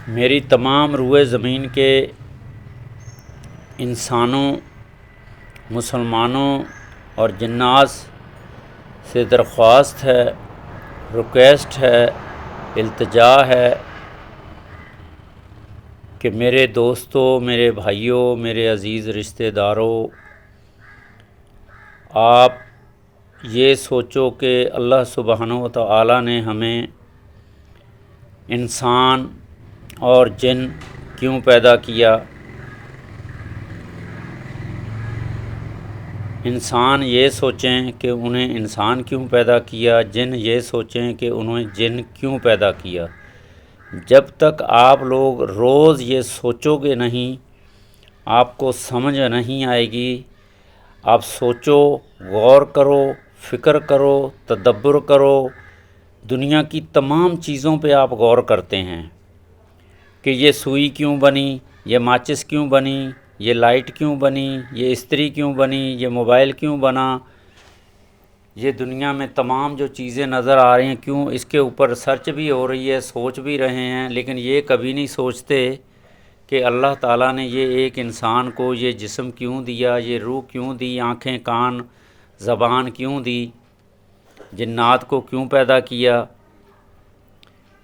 میری تمام روئے زمین کے انسانوں، مسلمانوں اور جنات سے درخواست ہے، ریکویسٹ ہے، التجا ہے کہ میرے دوستوں، میرے بھائیوں، میرے عزیز رشتہ داروں، آپ یہ سوچو کہ اللہ سبحانہ و تعالیٰ نے ہمیں انسان اور جن کیوں پیدا کیا۔ انسان یہ سوچیں کہ انہیں انسان کیوں پیدا کیا، جن یہ سوچیں کہ انہیں جن کیوں پیدا کیا۔ جب تک آپ لوگ روز یہ سوچو گے نہیں، آپ کو سمجھ نہیں آئے گی۔ آپ سوچو، غور کرو، فکر کرو، تدبر کرو۔ دنیا کی تمام چیزوں پہ آپ غور کرتے ہیں کہ یہ سوئی کیوں بنی، یہ ماچس کیوں بنی، یہ لائٹ کیوں بنی، یہ استری کیوں بنی، یہ موبائل کیوں بنا، یہ دنیا میں تمام جو چیزیں نظر آ رہی ہیں کیوں، اس کے اوپر سرچ بھی ہو رہی ہے، سوچ بھی رہے ہیں، لیکن یہ کبھی نہیں سوچتے کہ اللہ تعالیٰ نے یہ ایک انسان کو یہ جسم کیوں دیا، یہ روح کیوں دی، آنکھیں، کان، زبان کیوں دی، جنات کو کیوں پیدا کیا،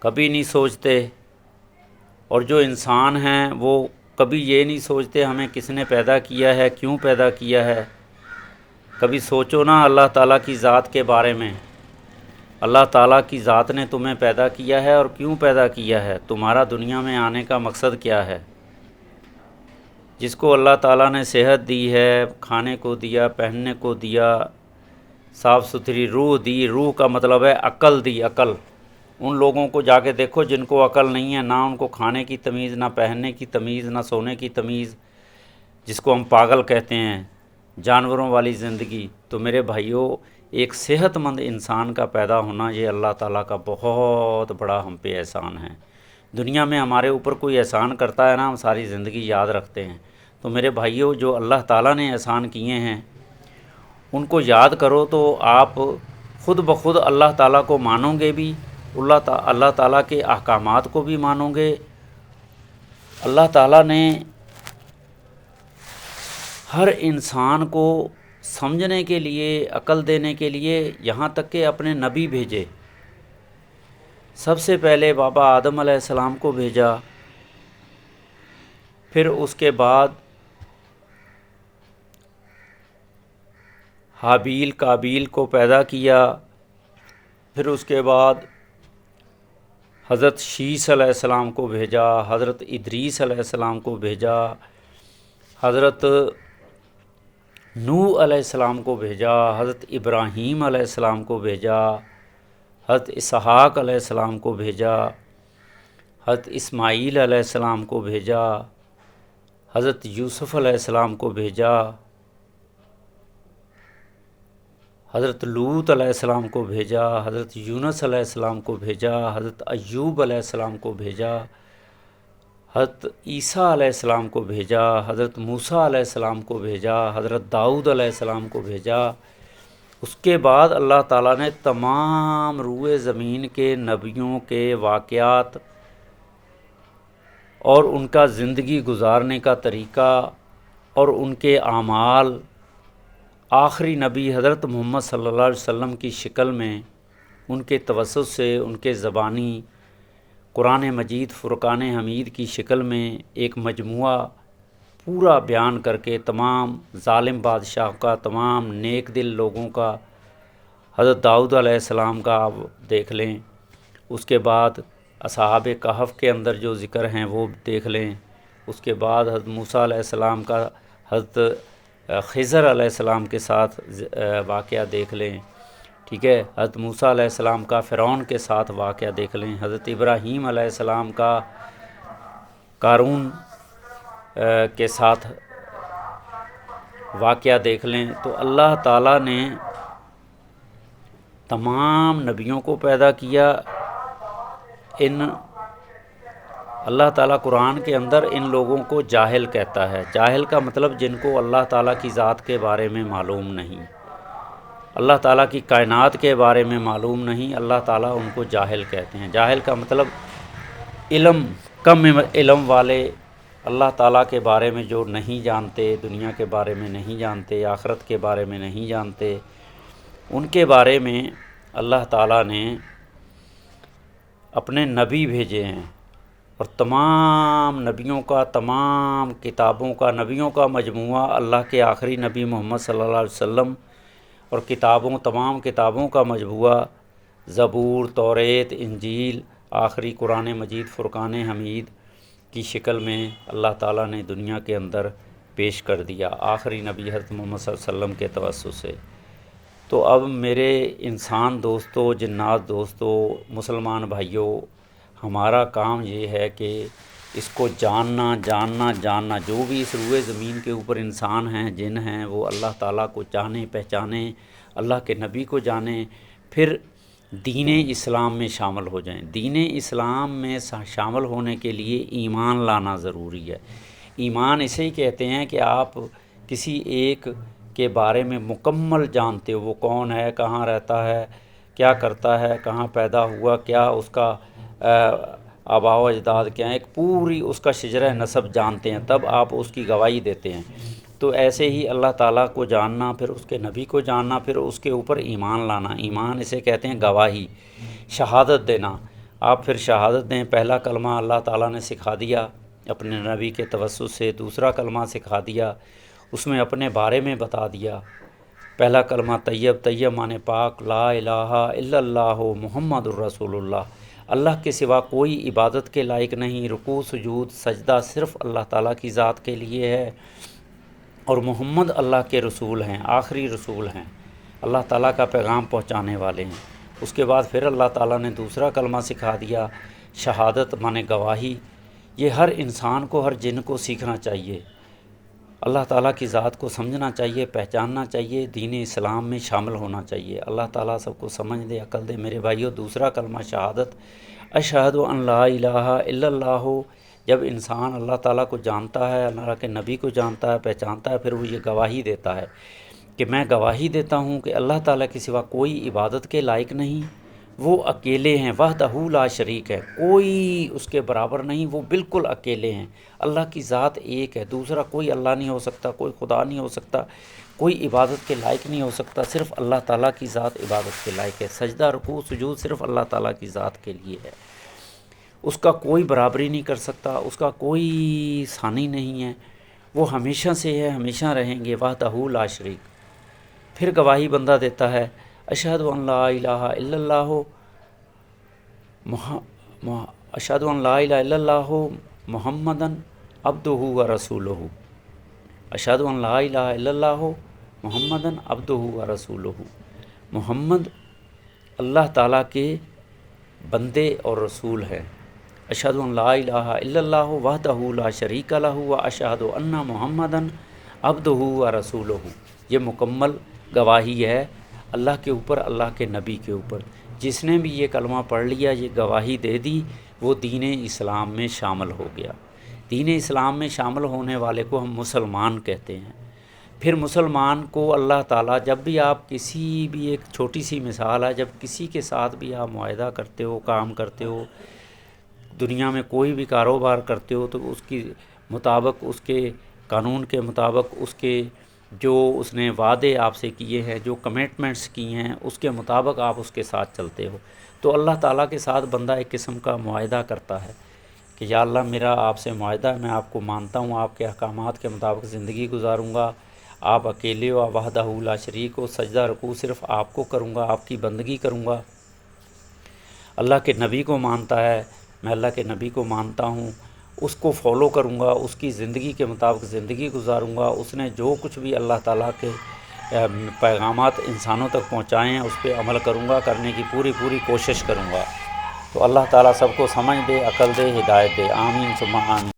کبھی نہیں سوچتے۔ اور جو انسان ہیں وہ کبھی یہ نہیں سوچتے ہمیں کس نے پیدا کیا ہے، کیوں پیدا کیا ہے۔ کبھی سوچو نا اللہ تعالیٰ کی ذات کے بارے میں۔ اللہ تعالیٰ کی ذات نے تمہیں پیدا کیا ہے اور کیوں پیدا کیا ہے، تمہارا دنیا میں آنے کا مقصد کیا ہے۔ جس کو اللہ تعالیٰ نے صحت دی ہے، کھانے کو دیا، پہننے کو دیا، صاف ستھری روح دی، روح کا مطلب ہے عقل دی، عقل۔ ان لوگوں کو جا کے دیکھو جن کو عقل نہیں ہے، نہ ان کو کھانے کی تمیز، نہ پہننے کی تمیز، نہ سونے کی تمیز، جس کو ہم پاگل کہتے ہیں، جانوروں والی زندگی۔ تو میرے بھائیوں، ایک صحت مند انسان کا پیدا ہونا یہ اللہ تعالیٰ کا بہت بڑا ہم پہ احسان ہے۔ دنیا میں ہمارے اوپر کوئی احسان کرتا ہے نا، ہم ساری زندگی یاد رکھتے ہیں۔ تو میرے بھائیوں، جو اللہ تعالیٰ نے احسان کیے ہیں ان کو یاد کرو تو آپ خود بخود اللہ تعالیٰ کو مانو گے بھی، اللہ تعالیٰ کے احکامات کو بھی مانو گے۔ اللہ تعالیٰ نے ہر انسان کو سمجھنے کے لیے، عقل دینے کے لیے یہاں تک کہ اپنے نبی بھیجے۔ سب سے پہلے بابا آدم علیہ السلام کو بھیجا، پھر اس کے بعد حابیل قابیل کو پیدا کیا، پھر اس کے بعد حضرت شیس علیہ السلام کو بھیجا، حضرت ادریس علیہ السلام کو بھیجا، حضرت نوح علیہ السلام کو بھیجا، حضرت ابراہیم علیہ السلام کو بھیجا، حضرت اسحاق علیہ السلام کو بھیجا، حضرت اسماعیل علیہ السلام کو بھیجا، حضرت یوسف علیہ السلام کو بھیجا، حضرت لوط علیہ السلام کو بھیجا، حضرت یونس علیہ السلام کو بھیجا، حضرت ایوب علیہ السلام کو بھیجا، حضرت عیسیٰ علیہ السلام کو بھیجا، حضرت موسیٰ علیہ السلام کو بھیجا، حضرت داؤد علیہ السلام کو بھیجا۔ اس کے بعد اللہ تعالیٰ نے تمام روئے زمین کے نبیوں کے واقعات اور ان کا زندگی گزارنے کا طریقہ اور ان کے اعمال، آخری نبی حضرت محمد صلی اللہ علیہ وسلم کی شکل میں ان کے توسط سے، ان کے زبانی قرآن مجید فرقان حمید کی شکل میں ایک مجموعہ پورا بیان کر کے تمام ظالم بادشاہ کا، تمام نیک دل لوگوں کا، حضرت داؤد علیہ السلام کا آپ دیکھ لیں، اس کے بعد اصحاب کہف کے اندر جو ذکر ہیں وہ دیکھ لیں، اس کے بعد حضرت موسیٰ علیہ السلام کا حضرت خضر علیہ السلام کے ساتھ واقعہ دیکھ لیں، ٹھیک ہے، حضرت موسیٰ علیہ السلام کا فرعون کے ساتھ واقعہ دیکھ لیں، حضرت ابراہیم علیہ السلام کا قارون کے ساتھ واقعہ دیکھ لیں۔ تو اللہ تعالیٰ نے تمام نبیوں کو پیدا کیا۔ اللہ تعالیٰ قرآن کے اندر ان لوگوں کو جاہل کہتا ہے۔ جاہل کا مطلب جن کو اللہ تعالیٰ کی ذات کے بارے میں معلوم نہیں، اللہ تعالیٰ کی کائنات کے بارے میں معلوم نہیں، اللہ تعالیٰ ان کو جاہل کہتے ہیں۔ جاہل کا مطلب علم کم علم والے اللہ تعالیٰ کے بارے میں جو نہیں جانتے، دنیا کے بارے میں نہیں جانتے، آخرت کے بارے میں نہیں جانتے، ان کے بارے میں اللہ تعالیٰ نے اپنے نبی بھیجے ہیں، اور تمام نبیوں کا، تمام کتابوں کا، نبیوں کا مجموعہ، اللہ کے آخری نبی محمد صلی اللہ علیہ وسلم، اور کتابوں، تمام کتابوں کا مجموعہ، زبور، توریت، انجیل، آخری قرآن مجید، فرقان حمید کی شکل میں اللہ تعالیٰ نے دنیا کے اندر پیش کر دیا آخری نبی حضرت محمد صلی اللہ علیہ وسلم کے توسط سے۔ تو اب میرے انسان دوستو، جنات دوستو، مسلمان بھائیوں، ہمارا کام یہ ہے کہ اس کو جاننا، جو بھی اس روئے زمین کے اوپر انسان ہیں، جن ہیں، وہ اللہ تعالیٰ کو جانیں، پہچانیں، اللہ کے نبی کو جانیں، پھر دین اسلام میں شامل ہو جائیں۔ دین اسلام میں شامل ہونے کے لیے ایمان لانا ضروری ہے۔ ایمان اسے ہی کہتے ہیں کہ آپ کسی ایک کے بارے میں مکمل جانتے ہو، وہ کون ہے، کہاں رہتا ہے، کیا کرتا ہے، کہاں پیدا ہوا، کیا اس کا آباء و اجداد کیا ہیں، ایک پوری اس کا شجرہ نسب جانتے ہیں، تب آپ اس کی گواہی دیتے ہیں۔ تو ایسے ہی اللہ تعالیٰ کو جاننا، پھر اس کے نبی کو جاننا، پھر اس کے اوپر ایمان لانا۔ ایمان اسے کہتے ہیں گواہی، شہادت دینا۔ آپ پھر شہادت دیں۔ پہلا کلمہ اللہ تعالیٰ نے سکھا دیا اپنے نبی کے توسط سے، دوسرا کلمہ سکھا دیا، اس میں اپنے بارے میں بتا دیا۔ پہلا کلمہ طیب معنی پاک، لا الہ الا اللہ محمد الرسول اللہ، اللہ کے سوا کوئی عبادت کے لائق نہیں، رکوع، سجود، سجدہ صرف اللہ تعالیٰ کی ذات کے لیے ہے، اور محمد اللہ کے رسول ہیں، آخری رسول ہیں، اللہ تعالیٰ کا پیغام پہنچانے والے ہیں۔ اس کے بعد پھر اللہ تعالیٰ نے دوسرا کلمہ سکھا دیا، شہادت معنی گواہی۔ یہ ہر انسان کو، ہر جن کو سیکھنا چاہیے، اللہ تعالیٰ کی ذات کو سمجھنا چاہیے، پہچاننا چاہیے، دین اسلام میں شامل ہونا چاہیے۔ اللہ تعالیٰ سب کو سمجھ دے، عقل دے میرے بھائیوں۔ دوسرا کلمہ شہادت، اشہد ان لا الہ الا اللہ۔ جب انسان اللہ تعالیٰ کو جانتا ہے، اللہ کے نبی کو جانتا ہے، پہچانتا ہے، پھر وہ یہ گواہی دیتا ہے کہ میں گواہی دیتا ہوں کہ اللہ تعالیٰ کے سوا کوئی عبادت کے لائق نہیں، وہ اکیلے ہیں، وحدہ لا شریک ہے، کوئی اس کے برابر نہیں، وہ بالکل اکیلے ہیں۔ اللہ کی ذات ایک ہے، دوسرا کوئی اللہ نہیں ہو سکتا، کوئی خدا نہیں ہو سکتا، کوئی عبادت کے لائق نہیں ہو سکتا، صرف اللہ تعالیٰ کی ذات عبادت کے لائق ہے۔ سجدہ، رکوع، سجود صرف اللہ تعالیٰ کی ذات کے لیے ہے، اس کا کوئی برابری نہیں کر سکتا، اس کا کوئی ثانی نہیں ہے، وہ ہمیشہ سے ہے، ہمیشہ رہیں گے، وحدہ لا شریک۔ پھر گواہی بندہ دیتا ہے، اشہد ان لا الہ الا اللہ، اشہد ان لا الہ الا اللہ محمدن عبدہ و رسولہ، اشہد ان لا الہ الا اللہ محمدن عبدہ و رسولہ۔ محمد اللہ تعالیٰ کے بندے اور رسول ہیں۔ اشہد ان لا الہ الا اللہ وحدہ لا شریک لہ و اشہد ان محمدن عبدہ و رسولہ۔ یہ مکمل گواہی ہے اللہ کے اوپر، اللہ کے نبی کے اوپر۔ جس نے بھی یہ کلمہ پڑھ لیا، یہ گواہی دے دی، وہ دین اسلام میں شامل ہو گیا۔ دین اسلام میں شامل ہونے والے کو ہم مسلمان کہتے ہیں۔ پھر مسلمان کو اللہ تعالیٰ، جب بھی آپ کسی بھی، ایک چھوٹی سی مثال ہے، جب کسی کے ساتھ بھی آپ معاہدہ کرتے ہو، کام کرتے ہو، دنیا میں کوئی بھی کاروبار کرتے ہو، تو اس کی مطابق، اس کے قانون کے مطابق، اس کے جو اس نے وعدے آپ سے کیے ہیں، جو کمٹمنٹس کی ہیں، اس کے مطابق آپ اس کے ساتھ چلتے ہو۔ تو اللہ تعالیٰ کے ساتھ بندہ ایک قسم کا معاہدہ کرتا ہے کہ یا اللہ، میرا آپ سے معاہدہ ہے، میں آپ کو مانتا ہوں، آپ کے احکامات کے مطابق زندگی گزاروں گا، آپ اکیلے ہو، وحدہ لا شریک ہو، سجدہ رکوع صرف آپ کو کروں گا، آپ کی بندگی کروں گا۔ اللہ کے نبی کو مانتا ہے، میں اللہ کے نبی کو مانتا ہوں، اس کو فالو کروں گا، اس کی زندگی کے مطابق زندگی گزاروں گا، اس نے جو کچھ بھی اللہ تعالیٰ کے پیغامات انسانوں تک پہنچائے ہیں، اس پہ عمل کروں گا، کرنے کی پوری کوشش کروں گا۔ تو اللہ تعالیٰ سب کو سمجھ دے، عقل دے، ہدایت دے، آمین ثم آمین۔